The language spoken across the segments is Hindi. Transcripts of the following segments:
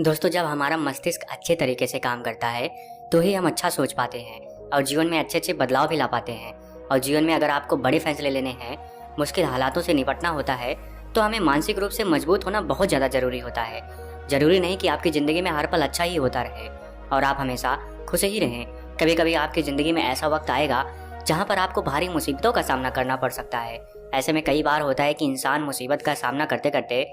दोस्तों, जब हमारा मस्तिष्क अच्छे तरीके से काम करता है तो ही हम अच्छा सोच पाते हैं और जीवन में अच्छे अच्छे बदलाव भी ला पाते हैं। और जीवन में अगर आपको बड़े फैसले लेने हैं, मुश्किल हालातों से निपटना होता है, तो हमें मानसिक रूप से मजबूत होना बहुत ज़्यादा ज़रूरी होता है। ज़रूरी नहीं कि आपकी ज़िंदगी में हर पल अच्छा ही होता रहे और आप हमेशा खुश ही रहें। कभी कभी आपकी ज़िंदगी में ऐसा वक्त आएगा जहाँ पर आपको भारी मुसीबतों का सामना करना पड़ सकता है। ऐसे में कई बार होता है कि इंसान मुसीबत का सामना करते करते,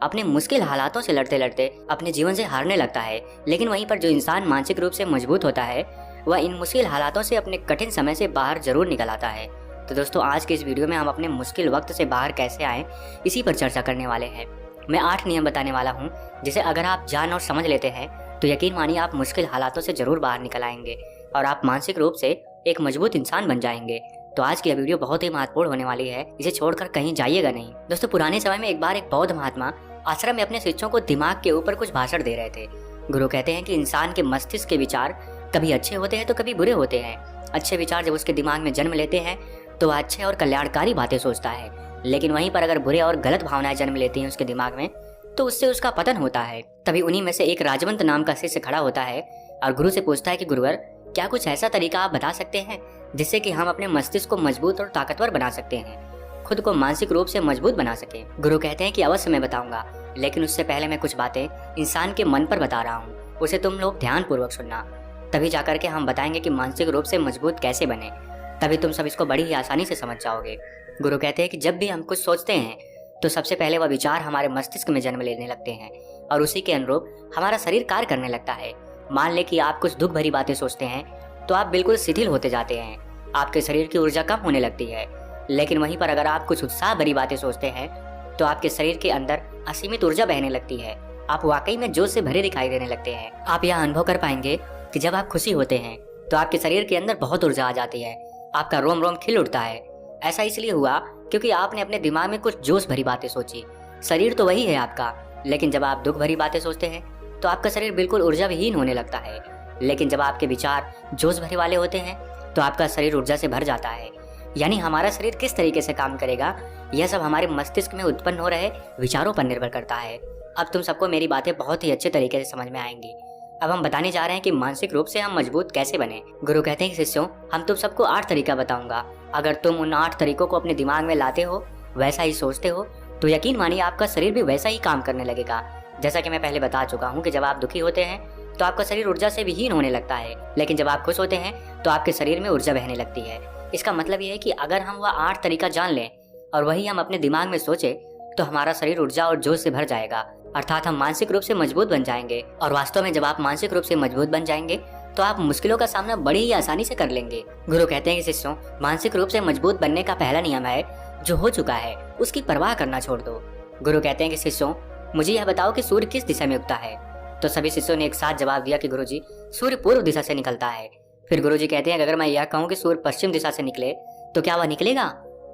अपने मुश्किल हालातों से लड़ते लड़ते अपने जीवन से हारने लगता है। लेकिन वहीं पर जो इंसान मानसिक रूप से मजबूत होता है, वह इन मुश्किल हालातों से अपने कठिन समय से बाहर जरूर निकल आता है। तो दोस्तों, आज के इस वीडियो में हम अपने मुश्किल वक्त से बाहर कैसे आए, इसी पर चर्चा करने वाले हैं। मैं 8 नियम बताने वाला हूँ, जिसे अगर आप जान और समझ लेते हैं तो यकीन मानिए आप मुश्किल हालातों से जरूर बाहर निकल आएंगे और आप मानसिक रूप से एक मजबूत इंसान बन जाएंगे। तो आज की यह वीडियो बहुत ही महत्वपूर्ण होने वाली है, इसे छोड़कर कहीं जाइएगा नहीं। दोस्तों, पुराने समय में एक बार एक बौद्ध महात्मा आश्रम में अपने शिष्यों को दिमाग के ऊपर कुछ भाषण दे रहे थे। गुरु कहते हैं कि इंसान के मस्तिष्क के विचार कभी अच्छे होते हैं तो कभी बुरे होते हैं। अच्छे विचार जब उसके दिमाग में जन्म लेते हैं तो वह अच्छे और कल्याणकारी बातें सोचता है, लेकिन वहीं पर अगर बुरे और गलत भावनाएं जन्म लेती हैं उसके दिमाग में, तो उससे उसका पतन होता है। तभी उन्हीं में से एक राजवंत नाम का शिष्य खड़ा होता है और गुरु से पूछता है कि गुरुवर, क्या कुछ ऐसा तरीका आप बता सकते हैं जिससे कि हम अपने मस्तिष्क को मजबूत और ताकतवर बना सकते हैं, खुद को मानसिक रूप से मजबूत बना सके। गुरु कहते हैं कि अवश्य मैं बताऊंगा, लेकिन उससे पहले मैं कुछ बातें इंसान के मन पर बता रहा हूँ, उसे तुम लोग ध्यान पूर्वक सुनना। तभी जाकर के हम बताएंगे कि मानसिक रूप से मजबूत कैसे बने। तभी तुम सब इसको बड़ी ही आसानी से समझ जाओगे। गुरु कहते हैं कि जब भी हम कुछ सोचते हैं तो सबसे पहले वह विचार हमारे मस्तिष्क में जन्म लेने लगते हैं और उसी के अनुरूप हमारा शरीर कार्य करने लगता है। मान ले कि आप कुछ दुख भरी बातें सोचते हैं तो आप बिल्कुल शिथिल होते जाते हैं, आपके शरीर की ऊर्जा कम होने लगती है। लेकिन वहीं पर अगर आप कुछ उत्साह भरी बातें सोचते हैं तो आपके शरीर के अंदर असीमित ऊर्जा बहने लगती है, आप वाकई में जोश से भरे दिखाई देने लगते हैं। आप यह अनुभव कर पाएंगे कि जब आप खुशी होते हैं तो आपके शरीर के अंदर बहुत ऊर्जा आ जाती है, आपका रोम रोम खिल उठता है। ऐसा इसलिए हुआ क्योंकि आपने अपने दिमाग में कुछ जोश भरी बातें सोची। शरीर तो वही है आपका, लेकिन जब आप दुख भरी बातें सोचते हैं तो आपका शरीर बिल्कुल ऊर्जा विहीन होने लगता है। लेकिन जब आपके विचार जोश भरे वाले होते हैं तो आपका शरीर ऊर्जा से भर जाता है। यानी हमारा शरीर किस तरीके से काम करेगा, यह सब हमारे मस्तिष्क में उत्पन्न हो रहे विचारों पर निर्भर करता है। अब तुम सबको मेरी बातें बहुत ही अच्छे तरीके से समझ में आएंगी। अब हम बताने जा रहे हैं कि मानसिक रूप से हम मजबूत कैसे बने। गुरु कहते हैं कि शिष्यों, हम तुम सबको 8 तरीका बताऊंगा। अगर तुम उन 8 तरीकों को अपने दिमाग में लाते हो, वैसा ही सोचते हो, तो यकीन मानिए आपका शरीर भी वैसा ही काम करने लगेगा। जैसा कि मैं पहले बता चुका हूँ कि जब आप दुखी होते हैं तो आपका शरीर ऊर्जा से विहीन होने लगता है, लेकिन जब आप खुश होते हैं तो आपके शरीर में ऊर्जा बहने लगती है। इसका मतलब यह है कि अगर हम वह 8 तरीका जान लें और वही हम अपने दिमाग में सोचे तो हमारा शरीर ऊर्जा और जोश से भर जाएगा, अर्थात हम मानसिक रूप से मजबूत बन जाएंगे। और वास्तव में जब आप मानसिक रूप से मजबूत बन जाएंगे तो आप मुश्किलों का सामना बड़ी ही आसानी से कर लेंगे। गुरु कहते हैं कि शिष्यों, मानसिक रूप से मजबूत बनने का पहला नियम है, जो हो चुका है उसकी परवाह करना छोड़ दो। गुरु कहते हैं कि शिष्यों, मुझे यह बताओ कि सूर्य किस दिशा में उगता है। तो सभी शिष्यों ने एक साथ जवाब दिया कि गुरुजी, सूर्य पूर्व दिशा से निकलता है। फिर गुरुजी कहते हैं कि अगर मैं यह कहूँ कि सूर्य पश्चिम दिशा से निकले तो क्या वह निकलेगा?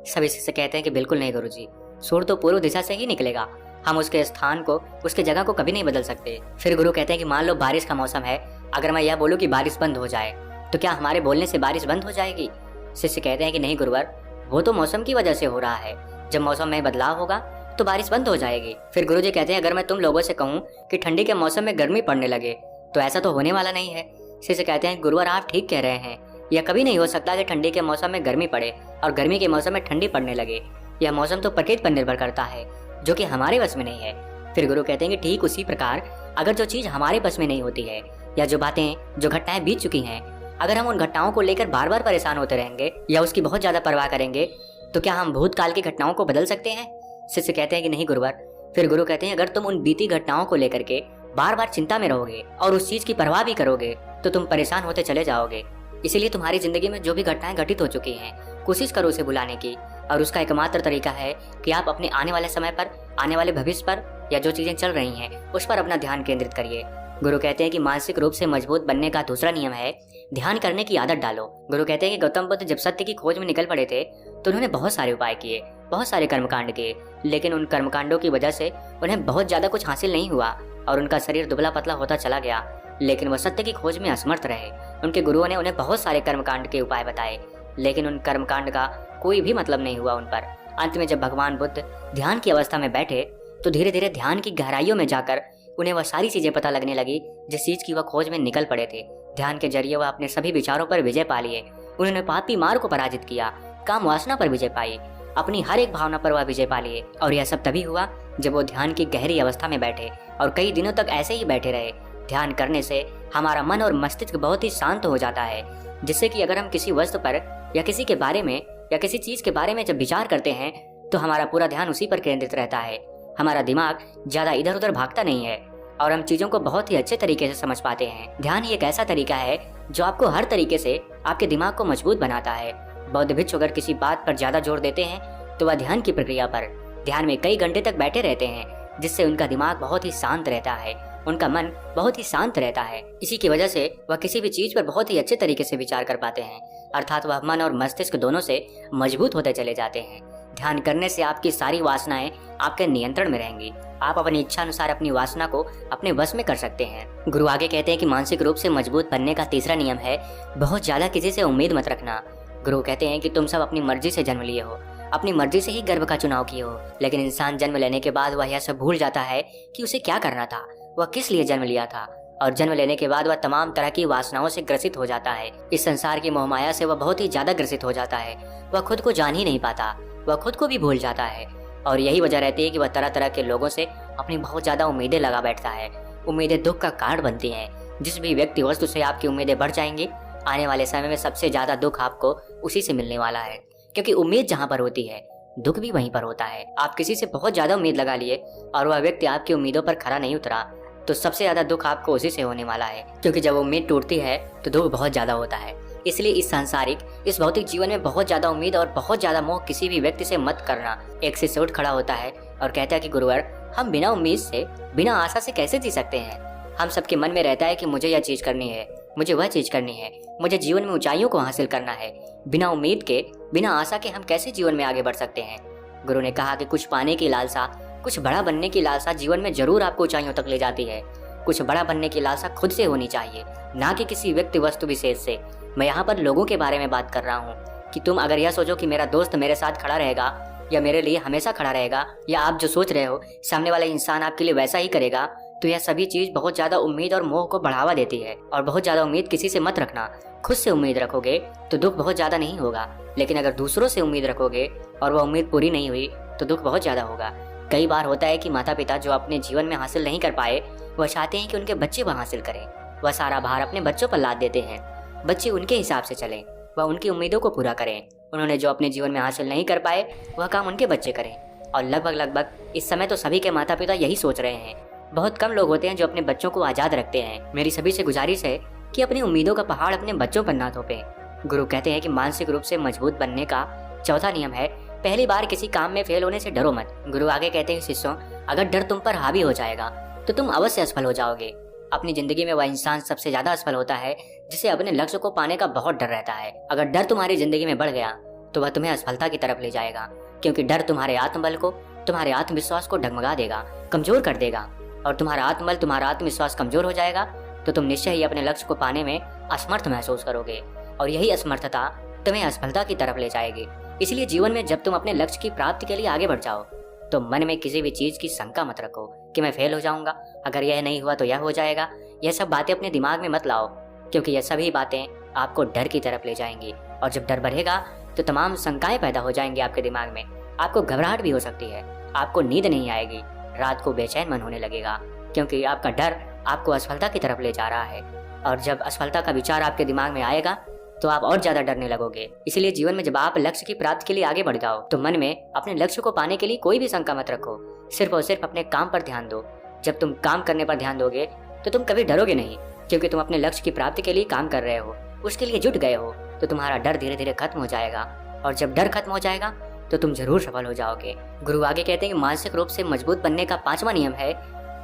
सभी शिष्य कहते हैं कि बिल्कुल नहीं गुरुजी, सूर्य तो पूर्व दिशा से ही निकलेगा, हम उसके स्थान को, उसके जगह को कभी नहीं बदल सकते। फिर गुरु कहते हैं कि मान लो बारिश का मौसम है, अगर मैं यह बोलूं कि बारिश बंद हो जाए तो क्या हमारे बोलने से बारिश बंद हो जाएगी? शिष्य कहते हैं कि नहीं गुरुवर, वो तो मौसम की वजह से हो रहा है, जब मौसम में बदलाव होगा तो बारिश बंद हो जाएगी। फिर गुरुजी कहते हैं अगर मैं तुम लोगों से कहूँ कि ठंडी के मौसम में गर्मी पड़ने लगे तो ऐसा तो होने वाला नहीं है। शिष्य कहते हैं गुरुवर, आप ठीक कह रहे हैं, यह कभी नहीं हो सकता कि ठंडी के मौसम में गर्मी पड़े और गर्मी के मौसम में ठंडी पड़ने लगे। यह मौसम तो प्रकृति पर निर्भर करता है, जो कि हमारे बस में नहीं है। फिर गुरु कहते हैं कि ठीक उसी प्रकार अगर जो चीज हमारे बस में नहीं होती है या जो बातें, जो घटनाएं बीत चुकी हैं, अगर हम उन घटनाओं को लेकर बार बार परेशान होते रहेंगे या उसकी बहुत ज्यादा परवाह करेंगे तो क्या हम भूतकाल की घटनाओं को बदल सकते हैं? शिष्य कहते हैं कि नहीं गुरुवर। फिर गुरु कहते हैं अगर तुम उन बीती घटनाओं को लेकर के बार बार चिंता में रहोगे और उस चीज की परवाह भी करोगे तो तुम परेशान होते चले जाओगे। इसीलिए तुम्हारी जिंदगी में जो भी घटनाएं घटित हो चुकी हैं, कोशिश करो उसे भुलाने की, और उसका एकमात्र तरीका है कि आप अपने आने वाले समय पर, आने वाले भविष्य पर, या जो चीजें चल रही हैं उस पर अपना ध्यान केंद्रित करिए। गुरु कहते हैं कि मानसिक रूप से मजबूत बनने का दूसरा नियम है, ध्यान करने की आदत डालो। गुरु कहते हैं कि गौतम बुद्ध जब सत्य की खोज में निकल पड़े थे तो उन्होंने बहुत सारे उपाय किए, बहुत सारे कर्मकांड किए, लेकिन उन कर्मकांडों की वजह से उन्हें बहुत ज्यादा कुछ हासिल नहीं हुआ और उनका शरीर दुबला पतला होता चला गया, लेकिन वह सत्य की खोज में असमर्थ रहे। उनके गुरुओं ने उन्हें बहुत सारे कर्मकांड के उपाय बताए, लेकिन उन कर्मकांड का कोई भी मतलब नहीं हुआ उन पर। अंत में जब भगवान बुद्ध ध्यान की अवस्था में बैठे तो धीरे धीरे ध्यान की गहराइयों में जाकर उन्हें वह सारी चीजें पता लगने लगी जिस चीज की वह खोज में निकल पड़े थे। ध्यान के जरिए वह अपने सभी विचारों पर विजय पा लिए। उन्होंने पापी मार को पराजित किया, काम वासना पर विजय पाई, अपनी हर एक भावना पर वह विजय पा लिए। और यह सब तभी हुआ जब वो ध्यान की गहरी अवस्था में बैठे और कई दिनों तक ऐसे ही बैठे रहे। ध्यान करने से हमारा मन और मस्तिष्क बहुत ही शांत हो जाता है, जिससे कि अगर हम किसी वस्तु पर या किसी के बारे में या किसी चीज के बारे में जब विचार करते हैं तो हमारा पूरा ध्यान उसी पर केंद्रित रहता है। हमारा दिमाग ज्यादा इधर उधर भागता नहीं है और हम चीजों को बहुत ही अच्छे तरीके से समझ पाते हैं। ध्यान ही एक ऐसा तरीका है जो आपको हर तरीके से आपके दिमाग को मजबूत बनाता है। बौद्ध भिक्षु अगर किसी बात पर ज्यादा जोर देते हैं तो वह ध्यान की प्रक्रिया पर ध्यान में कई घंटे तक बैठे रहते हैं, जिससे उनका दिमाग बहुत ही शांत रहता है, उनका मन बहुत ही शांत रहता है। इसी की वजह से वह किसी भी चीज पर बहुत ही अच्छे तरीके से विचार कर पाते हैं, अर्थात वह मन और मस्तिष्क दोनों से मजबूत होते चले जाते हैं। ध्यान करने से आपकी सारी वासनाएं आपके नियंत्रण में रहेंगी। आप अपनी इच्छा अनुसार अपनी वासना को अपने वश में कर सकते हैं। गुरु आगे कहते हैं कि मानसिक रूप से मजबूत बनने का तीसरा नियम है बहुत ज्यादा किसी से उम्मीद मत रखना। गुरु कहते हैं कि तुम सब अपनी मर्जी से जन्म लिए हो, अपनी मर्जी से ही गर्भ का चुनाव किए हो, लेकिन इंसान जन्म लेने के बाद वह यह सब भूल जाता है कि उसे क्या करना था, वह किस लिए जन्म लिया था। और जन्म लेने के बाद वह तमाम तरह की वासनाओं से ग्रसित हो जाता है। इस संसार की मोहमाया से वह बहुत ही ज्यादा ग्रसित हो जाता है। वह खुद को जान ही नहीं पाता, वह खुद को भी भूल जाता है। और यही वजह रहती है कि वह तरह तरह के लोगों से अपनी बहुत ज्यादा उम्मीदें लगा बैठता है। उम्मीदें दुख का कारण बनती हैं। जिस भी व्यक्ति वस्तु से आपकी उम्मीदें बढ़ जाएंगी, आने वाले समय में सबसे ज्यादा दुख आपको उसी से मिलने वाला है, क्योंकि उम्मीद जहाँ पर होती है दुख भी वहीं पर होता है। आप किसी से बहुत ज्यादा उम्मीद लगा लिए और वह व्यक्ति आपकी उम्मीदों पर खरा नहीं उतरा, तो सबसे ज्यादा दुख आपको उसी से होने वाला है, क्योंकि जब उम्मीद टूटती है तो दुख बहुत ज्यादा होता है। इसलिए इस भौतिक जीवन में बहुत ज्यादा उम्मीद और बहुत ज्यादा मोह किसी भी व्यक्ति से मत करना। एक शिष्य उठ खड़ा होता है और कहता है कि गुरुवर, हम बिना उम्मीद से, बिना आशा से कैसे जी सकते हैं। हम सबके मन में रहता है कि मुझे यह चीज करनी है, मुझे वह चीज करनी है, मुझे जीवन में ऊंचाइयों को हासिल करना है। बिना उम्मीद के, बिना आशा के हम कैसे जीवन में आगे बढ़ सकते हैं। गुरु ने कहा कि कुछ पाने की लालसा, कुछ बड़ा बनने की लालसा जीवन में जरूर आपको ऊंचाइयों तक ले जाती है। कुछ बड़ा बनने की लालसा खुद से होनी चाहिए, ना कि किसी व्यक्ति वस्तु विशेष से। मैं यहाँ पर लोगों के बारे में बात कर रहा हूँ कि तुम अगर यह सोचो कि मेरा दोस्त मेरे साथ खड़ा रहेगा या मेरे लिए हमेशा खड़ा रहेगा, या आप जो सोच रहे हो सामने वाला इंसान आपके लिए वैसा ही करेगा, तो यह सभी चीज बहुत ज्यादा उम्मीद और मोह को बढ़ावा देती है। और बहुत ज्यादा उम्मीद किसी से मत रखना। खुद से उम्मीद रखोगे तो दुख बहुत ज्यादा नहीं होगा, लेकिन अगर दूसरों से उम्मीद रखोगे और वह उम्मीद पूरी नहीं हुई तो दुख बहुत ज्यादा होगा। कई बार होता है कि माता पिता जो अपने जीवन में हासिल नहीं कर पाए, वह चाहते हैं कि उनके बच्चे वह हासिल करें। वह सारा भार अपने बच्चों पर लाद देते हैं। बच्चे उनके हिसाब से चलें, वह उनकी उम्मीदों को पूरा करें। उन्होंने जो अपने जीवन में हासिल नहीं कर पाए, वह काम उनके बच्चे करें। और लगभग इस समय तो सभी के माता पिता यही सोच रहे हैं। बहुत कम लोग होते हैं जो अपने बच्चों को आजाद रखते हैं। मेरी सभी से गुजारिश है कि अपनी उम्मीदों का पहाड़ अपने बच्चों पर ना थोपें। गुरु कहते हैं कि मानसिक रूप से मजबूत बनने का चौथा नियम है, पहली बार किसी काम में फेल होने से डरो मत। गुरु आगे कहते हैं, शिष्यों, अगर डर तुम पर हावी हो जाएगा तो तुम अवश्य असफल हो जाओगे। अपनी जिंदगी में वह इंसान सबसे ज्यादा असफल होता है जिसे अपने लक्ष्य को पाने का बहुत डर रहता है। अगर डर तुम्हारी जिंदगी में बढ़ गया तो वह तुम्हें असफलता की तरफ ले जाएगा, क्योंकि डर तुम्हारे आत्मबल को, तुम्हारे आत्मविश्वास को डगमगा देगा, कमजोर कर देगा। और तुम्हारा आत्मबल, तुम्हारा आत्मविश्वास कमजोर हो जाएगा तो तुम निश्चय ही अपने लक्ष्य को पाने में असमर्थ महसूस करोगे, और यही असमर्थता तुम्हें असफलता की तरफ ले जाएगी। इसलिए जीवन में जब तुम अपने लक्ष्य की प्राप्ति के लिए आगे बढ़ जाओ तो मन में किसी भी चीज की शंका मत रखो कि मैं फेल हो जाऊंगा, अगर यह नहीं हुआ तो यह हो जाएगा। यह सब बातें अपने दिमाग में मत लाओ, क्योंकि यह सभी बातें आपको डर की तरफ ले जाएंगी। और जब डर बढ़ेगा तो तमाम शंकाएं पैदा हो जाएंगी आपके दिमाग में। आपको घबराहट भी हो सकती है, आपको नींद नहीं आएगी, रात को बेचैन मन होने लगेगा, क्योंकि आपका डर आपको असफलता की तरफ ले जा रहा है। और जब असफलता का विचार आपके दिमाग में आएगा तो आप और ज्यादा डरने लगोगे। इसलिए जीवन में जब आप लक्ष्य की प्राप्ति के लिए आगे बढ़ जाओ तो मन में अपने लक्ष्य को पाने के लिए कोई भी शंका मत रखो, सिर्फ और सिर्फ अपने काम पर ध्यान दो। जब तुम काम करने पर ध्यान दोगे तो तुम कभी डरोगे नहीं, क्योंकि तुम अपने लक्ष्य की प्राप्ति के लिए काम कर रहे हो, उसके लिए जुट गए हो। तो तुम्हारा डर धीरे धीरे खत्म हो जाएगा, और जब डर खत्म हो जाएगा तो तुम जरूर सफल हो जाओगे। गुरु आगे कहते हैं कि मानसिक रूप से मजबूत बनने का पांचवा नियम है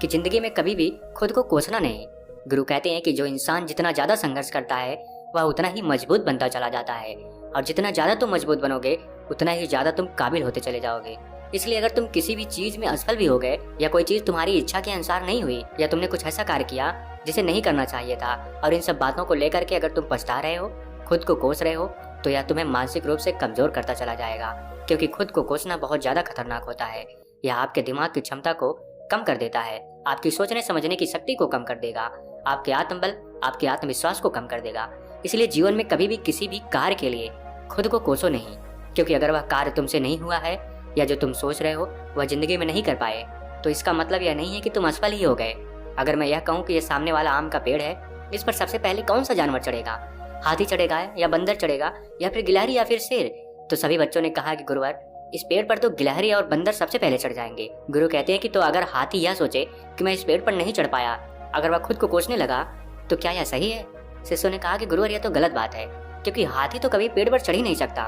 कि जिंदगी में कभी भी खुद को कोसना नहीं। गुरु कहते हैं कि जो इंसान जितना ज्यादा संघर्ष करता है वह उतना ही मजबूत बनता चला जाता है, और जितना ज्यादा तुम मजबूत बनोगे उतना ही ज्यादा तुम काबिल होते चले जाओगे। इसलिए अगर तुम किसी भी चीज में असफल भी हो गए, या कोई चीज तुम्हारी इच्छा के अनुसार नहीं हुई, या तुमने कुछ ऐसा कार्य किया जिसे नहीं करना चाहिए था, और इन सब बातों को लेकर के अगर तुम पछता रहे हो, खुद को कोस रहे हो, तो यह तुम्हें मानसिक रूप से कमजोर करता चला जाएगा। क्योंकि खुद को कोसना बहुत ज्यादा खतरनाक होता है। यह आपके दिमाग की क्षमता को कम कर देता है, आपकी सोचने समझने की शक्ति को कम कर देगा, आपके आत्मबल, आपके आत्मविश्वास को कम कर देगा। इसलिए जीवन में कभी भी किसी भी कार्य के लिए खुद को कोसो नहीं, क्योंकि अगर वह कार्य तुमसे नहीं हुआ है या जो तुम सोच रहे हो वह जिंदगी में नहीं कर पाए, तो इसका मतलब यह नहीं है कि तुम असफल ही हो गए। अगर मैं यह कहूँ कि यह सामने वाला आम का पेड़ है, इस पर सबसे पहले कौन सा जानवर चढ़ेगा, हाथी चढ़ेगा या बंदर चढ़ेगा या फिर गिलहरी या फिर शेर, तो सभी बच्चों ने कहा कि गुरुवर इस पेड़ पर तो गिलहरी और बंदर सबसे पहले चढ़ जाएंगे। गुरु कहते हैं कि तो अगर हाथी यह सोचे कि मैं इस पेड़ पर नहीं चढ़ पाया, अगर वह खुद को कोसने लगा, तो क्या यह सही है? शिष्यों ने कहा कि गुरुवर यह तो गलत बात है, क्योंकि हाथी तो कभी पेड़ पर चढ़ ही नहीं सकता,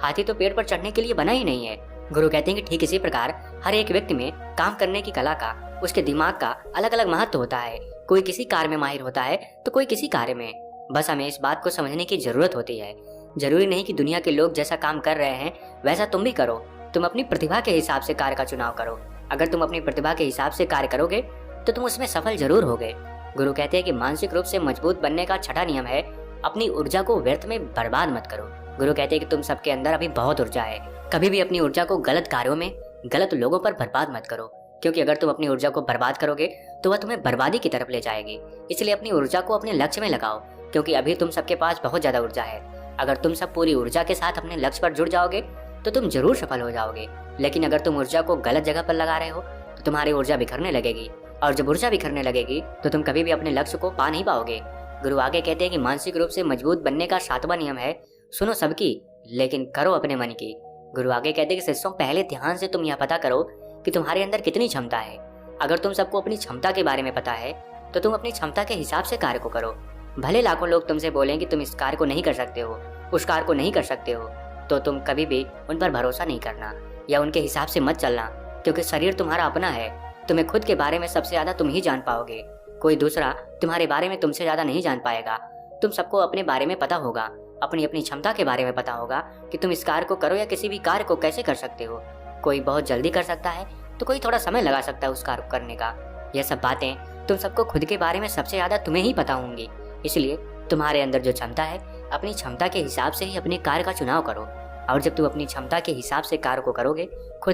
हाथी तो पेड़ पर चढ़ने के लिए बना ही नहीं है। गुरु कहते हैं कि ठीक इसी प्रकार हर एक व्यक्ति में काम करने की कला का, उसके दिमाग का अलग अलग महत्व होता है। कोई किसी कार्य में माहिर होता है तो कोई किसी कार्य में। बस हमें इस बात को समझने की जरूरत होती है। जरूरी नहीं कि दुनिया के लोग जैसा काम कर रहे हैं वैसा तुम भी करो। तुम अपनी प्रतिभा के हिसाब से कार्य का चुनाव करो। अगर तुम अपनी प्रतिभा के हिसाब से कार्य करोगे तो तुम उसमें सफल जरूर होगे। गुरु कहते हैं कि मानसिक रूप से मजबूत बनने का छठा नियम है, अपनी ऊर्जा को व्यर्थ में बर्बाद मत करो। गुरु कहते हैं कि तुम सबके अंदर अभी बहुत ऊर्जा है, कभी भी अपनी ऊर्जा को गलत कार्यों में, गलत लोगों पर बर्बाद मत करो, क्योंकि अगर तुम अपनी ऊर्जा को बर्बाद करोगे तो वह तुम्हें बर्बादी की तरफ ले जाएगी। इसलिए अपनी ऊर्जा को अपने लक्ष्य में लगाओ, क्योंकि अभी तुम सबके पास बहुत ज्यादा ऊर्जा है। अगर तुम सब पूरी ऊर्जा के साथ अपने लक्ष्य पर जुड़ जाओगे तो तुम जरूर सफल हो जाओगे। लेकिन अगर तुम ऊर्जा को गलत जगह पर लगा रहे हो तो तुम्हारी ऊर्जा बिखरने लगेगी, और जब ऊर्जा बिखरने लगेगी तो तुम कभी भी अपने लक्ष्य को पा नहीं पाओगे। गुरु आगे कहते हैं कि मानसिक रूप से मजबूत बनने का सातवां नियम है, सुनो सबकी लेकिन करो अपने मन की। गुरु आगे कहते हैं कि शिष्यों, पहले ध्यान से तुम यह पता करो कि तुम्हारे अंदर कितनी क्षमता है। अगर तुम सबको अपनी क्षमता के बारे में पता है तो तुम अपनी क्षमता के हिसाब से कार्य को करो। भले लाखों लोग तुमसे बोलें कि तुम इस कार्य को नहीं कर सकते हो, उस कार्य को नहीं कर सकते हो, तो तुम कभी भी उन पर भरोसा नहीं करना या उनके हिसाब से मत चलना, क्योंकि शरीर तुम्हारा अपना है। तुम्हें खुद के बारे में सबसे ज्यादा तुम ही जान पाओगे, कोई दूसरा तुम्हारे बारे में तुमसे ज्यादा नहीं जान पाएगा। तुम सबको अपने बारे में पता होगा, अपनी अपनी क्षमता के बारे में पता होगा कि तुम इस कार्य को करो या किसी भी कार्य को कैसे कर सकते हो। कोई बहुत जल्दी कर सकता है तो कोई थोड़ा समय लगा सकता है उस कार्य को करने का। यह सब बातें तुम सबको खुद के बारे में सबसे ज्यादा तुम्हें ही पता होंगी। इसलिए तुम्हारे अंदर जो क्षमता है, अपनी क्षमता के हिसाब से ही अपने कार्य का चुनाव करो। और जब तुम अपनी क्षमता के हिसाब से कार्य को करोगे, खुद